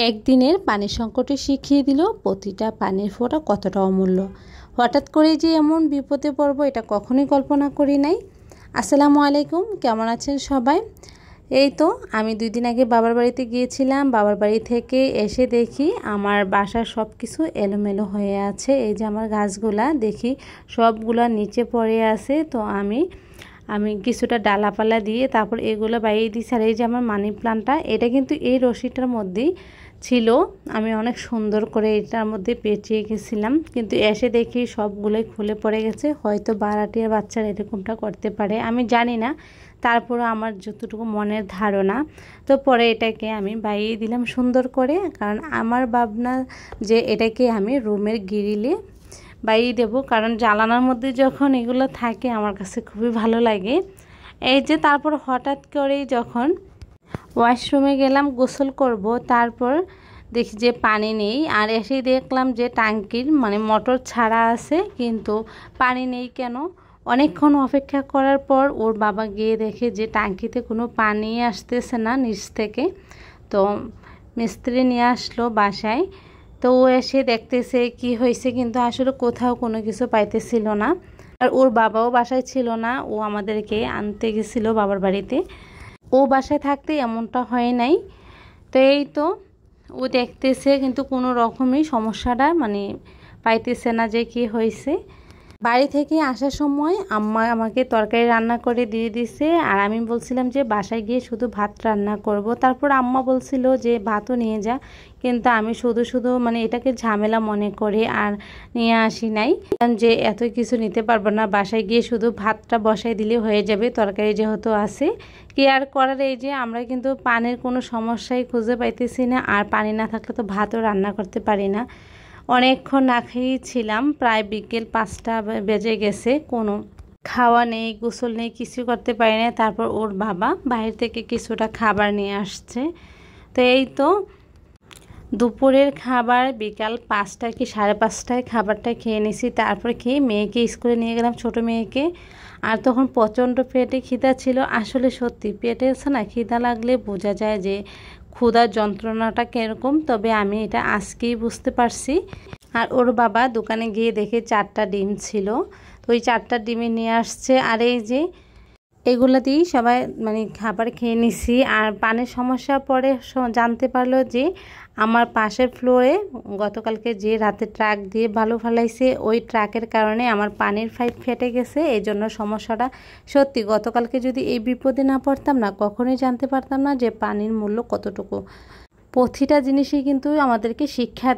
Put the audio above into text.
একদিনের পানির সংকটে শিখিয়ে দিল প্রতিটা পানির ফোঁটা কতটা অমূল্য। হঠাৎ করে যে এমন বিপদে পড়ব এটা কখনোই কল্পনা করি নাই। আসসালামু আলাইকুম, কেমন আছেন সবাই? এই তো আমি 2 দিন আগে বাবার বাড়িতে গিয়েছিলাম। বাবার বাড়ি থেকে এসে দেখি আমার বাসার সব কিছু এলোমেলো হয়ে আছে। এই যে আমার গাছগুলা দেখি সবগুলা নিচে পড়ে আছে। তো আমি কিছুটা ডালাপালা দিয়ে তারপর এগুলো বাইরে দিয়েছি। আর এই যে আমার মানি প্লান্টটা, এটা কিন্তু এই রশিটার মধ্যেই ছিল। আমি অনেক সুন্দর করে এটার মধ্যে পেঁচিয়ে গেছিলাম, কিন্তু এসে দেখি সবগুলোই খুলে পড়ে গেছে। হয়তো বারাটিয়ার বাচ্চারা এরকমটা করতে পারে, আমি জানি না। তারপরে আমার যতটুকু মনের ধারণা, তো পরে এটাকে আমি বাইরে দিলাম সুন্দর করে, কারণ আমার ভাবনা যে এটাকে আমি রুমের গ্রিলে বাইরে দেবো, কারণ জানালার মধ্যে যখন এগুলো থাকে আমার কাছে খুবই ভালো লাগে। এই যে তারপর হঠাৎ করেই যখন ওয়াশরুমে গেলাম গোসল করব, তারপর দেখি যে পানি নেই। আর এসেই দেখলাম যে ট্যাঙ্কির মোটর ছাড়া আছে, কিন্তু পানি নেই কেন। অনেকক্ষণ অপেক্ষা করার পর ওর বাবা গিয়ে দেখে যে ট্যাঙ্কিতে কোনো পানি আসতেছে না নিচ থেকে। তো মিস্ত্রি নিয়ে আসলো বাসায়। তো ও এসে দেখতেছে কি হয়েছে, কিন্তু আসলে কোথাও কোনো কিছু পাইতেছিল না। আর ওর বাবাও বাসায় ছিল না, ও আমাদেরকে আনতে গেছিলো বাবার বাড়িতে। ও বাসায় থাকতে এমনটা হয় নাই। তো এই তো ও দেখতেছে, কিন্তু কোনো রকমই সমস্যাটা পাইতেছে না যে কি হয়েছে। বাড়ি থেকে আসার সময় আম্মা আমাকে তরকারি রান্না করে দিয়ে দিছে, আর আমি বলছিলাম যে বাসায় গিয়ে শুধু ভাত রান্না করব। তারপর আম্মা বলছিল যে ভাতও নিয়ে যা, কিন্তু আমি শুধু এটাকে ঝামেলা মনে করে আর নিয়ে আসি নাই, যে এত কিছু নিতে পারবো না। বাসায় গিয়ে শুধু ভাতটা বসাই দিলে হয়ে যাবে, তরকারি যেহেতু আছে। কি আর করার। এই যে আমরা কিন্তু পানির কোনো সমস্যাই খুঁজে পাইতেছি না, আর পানি না থাকলে তো ভাতও রান্না করতে পারি না। অনেকক্ষণ না খেয়েই ছিলাম, প্রায় বিকেল 5টা বেজে গেছে। কোনো খাওয়া নেই, গোসল নেই, কিছু করতে পারি না। তারপর ওর বাবা বাইরে থেকে কিছুটা খাবার নিয়ে আসছে। তো এই তো দুপুরের খাবার বিকাল 5টা কি 5:30টায় খাবারটা খেয়ে নিছি। তারপর খেয়ে মেয়েকে স্কুলে নিয়ে গেলাম, ছোট মেয়েকে। আর তখন প্রচণ্ড পেটে খিদা ছিল। আসলে সত্যি পেটে আছে না, খিদা লাগলে বোঝা যায় যে ক্ষুধার যন্ত্রণাটা কীরকম। তবে আমি এটা আজকেই বুঝতে পারছি। আর ওর বাবা দোকানে গিয়ে দেখে 4টা ডিম ছিল, তো ওই 4টা ডিমে নিয়ে আসছে। আর এই যে এগুলো দিয়েই সবাই খাবার খেয়ে নিছি। আর পানির সমস্যা পরে জানতে পারলো যে আমার পাশের ফ্লোরে গতকালকে যে রাতে ট্রাক দিয়ে বালু ফেলাইছে, ওই ট্রাকের কারণে আমার পানির পাইপ ফেটে গেছে। এই জন্য সমস্যাটা সত্যি, গতকালকে যদি এই বিপদে না পড়তাম না, কখনোই জানতে পারতাম না যে পানির মূল্য কতটুকু। প্রতিটা জিনিসই কিন্তু আমাদেরকে শিক্ষা